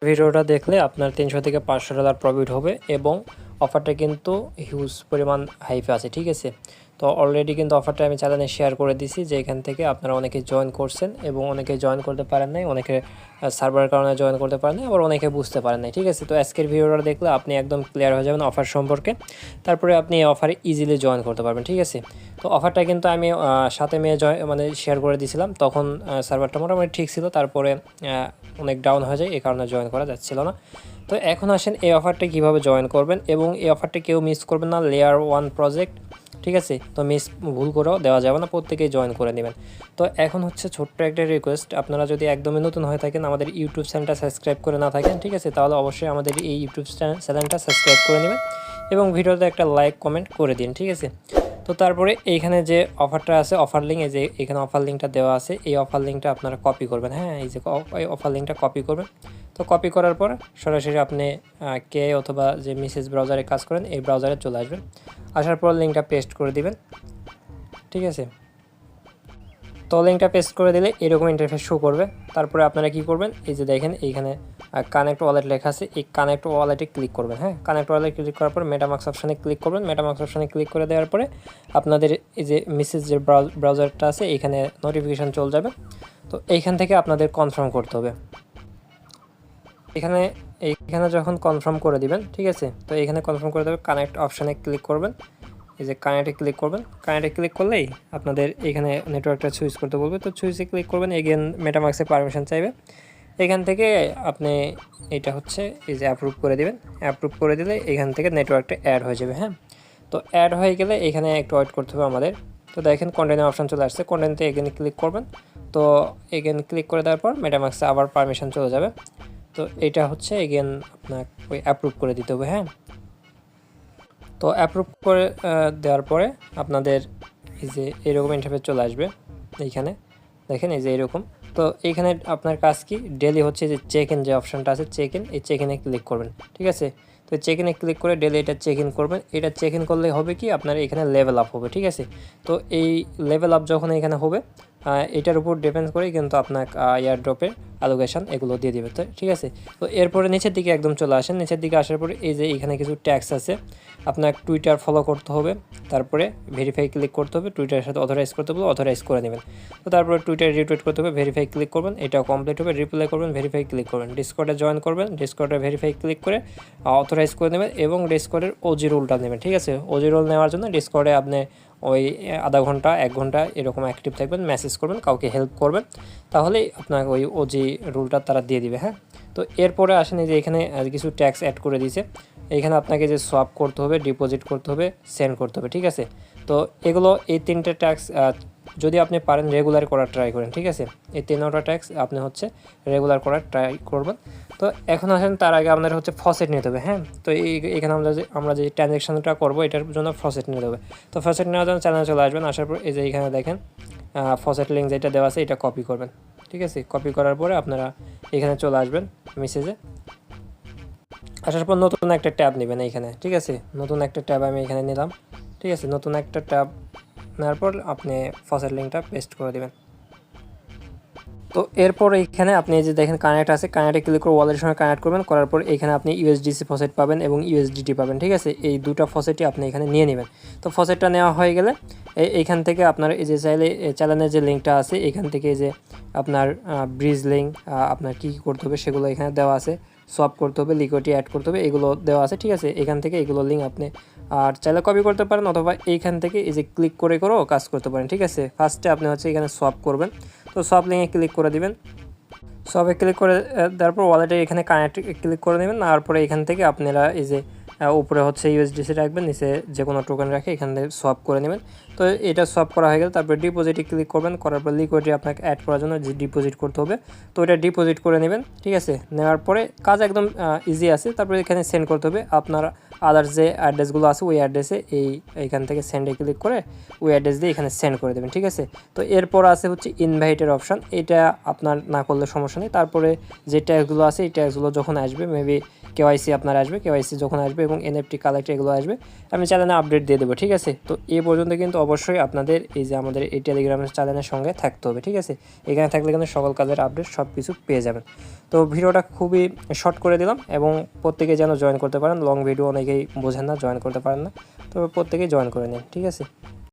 ভিডিওটা দেখলে আপনার 300 থেকে $500 প্রফিট হবে এবং অফারটা কিন্তু হিউজ পরিমাণ হাইপে আছে, ঠিক আছে। তো অলরেডি কিন্তু অফারটা আমি চ্যানেলে শেয়ার করে দিছি যে এখান থেকে আপনারা অনেকে জয়েন করছেন এবং অনেকে জয়েন করতে পারেন নাই, অনেকে সার্ভারের কারণে জয়েন করতে পারেন নাই, আবার অনেকে বুঝতে পারেন নাই, ঠিক আছে। তো আজকের ভিডিওটা দেখলে আপনি একদম ক্লিয়ার হয়ে যাবেন অফার সম্পর্কে, তারপরে আপনি এই অফারে ইজিলি জয়েন করতে পারবেন, ঠিক আছে। তো অফারটা কিন্তু আমি 7 মে শেয়ার করে দিয়েছিলাম, তখন সার্ভারটা মোটামুটি ঠিক ছিল, তারপরে অনেক ডাউন হয়ে যায়, এই কারণে জয়েন করা যাচ্ছিল না। তো এখন আসেন এই অফারটা কীভাবে জয়েন করবেন, এবং এই অফারটা কেউ মিস করবেন না, লেয়ার 1 প্রজেক্ট, ঠিক আছে। তো ভুল করেও দেওয়া যাবে না, প্রত্যেকেই জয়েন করে নেবেন। তো এখন হচ্ছে ছোট্ট একটা রিকোয়েস্ট, আপনারা যদি একদমই নতুন হয়ে থাকেন, আমাদের ইউটিউব চ্যানেলটা সাবস্ক্রাইব করে না থাকেন, ঠিক আছে, তাহলে অবশ্যই আমাদের এই ইউটিউব চ্যানেলটা সাবস্ক্রাইব করে নেবেন এবং ভিডিওতে একটা লাইক কমেন্ট করে দিন, ঠিক আছে। তো তারপরে এইখানে যে অফারটা আছে, অফার লিঙ্ক, এই যে এখানে অফার লিঙ্কটা দেওয়া আছে, এই অফার লিঙ্কটা আপনারা কপি করবেন, হ্যাঁ, এই যে অফার লিঙ্কটা কপি করবেন। তো কপি করার পর সরাসরি আপনি কে অথবা যে মেসেজ ব্রাউজারে কাজ করেন এই ব্রাউজারে চলে আসবেন, আসার পর লিঙ্কটা পেস্ট করে দিবেন, ঠিক আছে। তো লিঙ্কটা পেস্ট করে দিলে এরকম ইন্টারফেস শো করবে। তারপরে আপনারা কি করবেন, এই যে দেখেন এইখানে কানেক্ট ওয়ালেট লেখা আছে, এই কানেক্ট ওয়ালেটে ক্লিক করবেন, হ্যাঁ, কানেক্ট ওয়ালেটে ক্লিক করার পর মেটামাস্ক অপশানে ক্লিক করবেন। মেটামাস্ক অপশানে ক্লিক করে দেওয়ার পরে আপনাদের এই যে মেসেজ যে ব্রাউজারটা আছে এইখানে নোটিফিকেশান চলে যাবে। তো এইখান থেকে আপনাদের কনফার্ম করতে হবে। এইখানে যখন কনফার্ম করে দিবেন, ঠিক আছে, তো এইখানে কনফার্ম করে দেবেন, কানেক্ট অপশানে ক্লিক করবেন, এই যে কানেক্টে ক্লিক করবেন। কানেক্টে ক্লিক করলেই আপনাদের এখানে নেটওয়ার্কটা সুইচ করতে বলবে, তো সুইচে ক্লিক করবেন, এগেন মেটামাস্কে পারমিশন চাইবে। এখান থেকে আপনি এটা হচ্ছে এই যে অ্যাপ্রুভ করে দিবেন, অ্যাপ্রুভ করে দিলে এখান থেকে নেটওয়ার্কটা অ্যাড হয়ে যাবে, হ্যাঁ। তো অ্যাড হয়ে গেলে এখানে একটু ওয়েট করতে হবে আমাদের। তো দেখেন কন্টেন্ট অপশান চলে আসছে, কন্টেন্টে এগেন ক্লিক করবেন। তো এগেন ক্লিক করে দেওয়ার পর মেটামাস্কে আবার পারমিশন চলে যাবে। তো এটা হচ্ছে এগেন আপনার ওই অ্যাপ্রুভ করে দিতে হবে, হ্যাঁ। তো অ্যাপ্রুভ করে দেওয়ার পরে আপনাদের এই যে এরকম ইন্টারফেস চলে আসবে, এইখানে দেখেন এই যে এরকম। তো এইখানে আপনার কাজ কি, ডেলি হচ্ছে যে চেক ইন যে অপশানটা আছে, চেক ইন, এই চেক ইনে ক্লিক করবেন, ঠিক আছে। তো চেক ইনে ক্লিক করে ডেলি এটা চেক ইন করবেন। এটা চেক ইন করলে হবে কি, আপনার এখানে লেভেল আপ হবে, ঠিক আছে। তো এই লেভেল আপ যখন এখানে হবে, এটার উপর ডিপেন্ড করেই কিন্তু আপনার এয়ারড্রপের অ্যালোকেশন এগুলো দিয়ে দেবে, তো ঠিক আছে। তো এরপরে নিচের দিকে একদম চলে আসেন, নিচের দিকে আসার পরে এই যে এখানে কিছু ট্যাক্স আছে, আপনার টুইটার ফলো করতে হবে, তারপরে ভেরিফাই ক্লিক করতে হবে, টুইটারের সাথে অথরাইজ করতে হবে, অথরাইজ করে নেবেন। তো তারপরে টুইটার রিটুইট করতে হবে, ভেরিফাই ক্লিক করবেন, এটাও কমপ্লিট হবে, রিপ্লাই করবেন, ভেরিফাই ক্লিক করবেন, ডিসকর্ডে জয়েন করবেন, ডিসকর্ডে ভেরিফাই ক্লিক করে অথরাইজ করে নেবেন এবং ডিসকর্ডের ওজি রোলটা নেবেন, ঠিক আছে। ওজি রোল নেওয়ার জন্য ডিসকর্ডে আপনি ওই আধা ঘন্টা 1 ঘন্টা এরকম অ্যাক্টিভ থাকবেন, মেসেজ করবেন, কাউকে হেল্প করবেন, তাহলেই আপনাকে ওই ওজি রুলটা তারা দিয়ে দিবে, হ্যাঁ। তো এরপরে আসেন এই যে এখানে কিছু ট্যাক্স অ্যাড করে দিয়েছে, এইখানে আপনাকে যে সোয়াপ করতে হবে, ডিপোজিট করতে হবে, সেন্ড করতে হবে, ঠিক আছে। তো এগুলো এই 3টে ট্যাক্স যদি আপনি পারেন রেগুলার করার ট্রাই করেন, ঠিক আছে। এই 3টা ট্যাক্স আপনি হচ্ছে রেগুলার করার ট্রাই করবেন। তো এখন আসেন তার আগে আপনার হচ্ছে ফসেট নিতে হবে, হ্যাঁ। তো এখানে আমরা যে ট্রানজ্যাকশনটা করবো এটার জন্য ফসেট নিতে হবে। তো ফসেট নেওয়ার জন্য চ্যানেলে চলে আসবেন, আসার পর এই যে এখানে দেখেন ফসেট লিঙ্ক যেটা দেওয়া আছে এটা কপি করবেন, ঠিক আছে। কপি করার পরে আপনারা এখানে চলে আসবেন মেসেজে, আসার পর নতুন একটা ট্যাব নেবেন এইখানে, ঠিক আছে। নতুন একটা ট্যাব আমি এখানে নিলাম, ঠিক আছে। নতুন একটা ট্যাব নেওয়ার পর আপনি ফসেট লিঙ্কটা পেস্ট করে দেবেন। তো এরপর এইখানে আপনি যে দেখেন কানেক্ট আছে, কানেক্টে ক্লিক করে ওয়ালেটের সঙ্গে কানেক্ট করবেন, করার পর এখানে আপনি ইউএসডিসি ফসেট পাবেন এবং ইউএসডিটি পাবেন, ঠিক আছে। এই দুটো ফসেটই আপনি এখানে নিয়ে নেবেন। তো ফসেটটা নেওয়া হয়ে গেলে এইখান থেকে আপনার এই যে চাইলে চ্যানেলের যে লিঙ্কটা আছে এখান থেকে এই যে আপনার ব্রিজ লিঙ্ক আপনার কী করতে হবে সেগুলো এখানে দেওয়া আছে, সোয়াপ করতে হবে, লিকুইডিটি অ্যাড করতে হবে, এগুলো দেওয়া আছে, ঠিক আছে। এখান থেকে এগুলো লিঙ্ক আপনি আর চাইলে কপি করতে পারেন, অথবা এইখান থেকে এই যে ক্লিক করেও কাজ করতে পারেন, ঠিক আছে। ফার্স্টে আপনি হচ্ছে এখানে সোয়াপ করবেন, তো সোয়াপ লিঙ্কে ক্লিক করে দিবেন। সোয়াপে ক্লিক করে দেওয়ার পর ওয়ালেটে এখানে কানেক্ট ক্লিক করে নেবেন, তারপরে এখান থেকে আপনারা এই যে উপরে হচ্ছে ইউএসডিসি রাখবেন, নিচে যে কোনো টোকেন রাখে এখান থেকে সোয়াপ করে নেবেন। তো এটা সোয়াপ করা হয়ে গেলে তারপরে ডিপোজিটে ক্লিক করবেন, করার পর লিকুইডিটি আপনাকে অ্যাড করার জন্য যে ডিপোজিট করতে হবে, তো এটা ডিপোজিট করে নেবেন, ঠিক আছে। নেওয়ার পরে কাজ একদম ইজি আছে। তারপরে এখানে সেন্ড করতে হবে আপনার আদার্স যে অ্যাড্রেসগুলো আছে ওই অ্যাড্রেসে এইখান থেকে সেন্ডে ক্লিক করে ওই অ্যাড্রেস দিয়ে এখানে সেন্ড করে দেবেন, ঠিক আছে। তো এরপর আছে হচ্ছে ইনভাইটের অপশান, এটা আপনার না করলে সমস্যা নেই। তারপরে যে ট্যাক্সগুলো আছে এই ট্যাক্সগুলো যখন আসবে মেবি কেওয়াইসি আপনার আসবে, কেওয়াইসি যখন আসবে এবং এনএফটি কালেক্ট এগুলো আসবে আমি চ্যানেলে আপডেট দিয়ে দেবো। ঠিক আছে, তো এই পর্যন্ত কিন্তু অবশ্যই আপনাদের এই যে আমাদের এই টেলিগ্রামের চ্যানেলের সঙ্গে থাকতে হবে। ঠিক আছে, এখানে থাকলে কিন্তু সকল কাজের আপডেট সব কিছু পেয়ে যাবেন। তো ভিডিওটা খুবই শর্ট করে দিলাম এবং প্রত্যেকে যেন জয়েন করতে পারেন। লং ভিডিও অনেকেই বোঝেন না, জয়েন করতে পারেন না, তো প্রত্যেকেই জয়েন করে নিন। ঠিক আছে।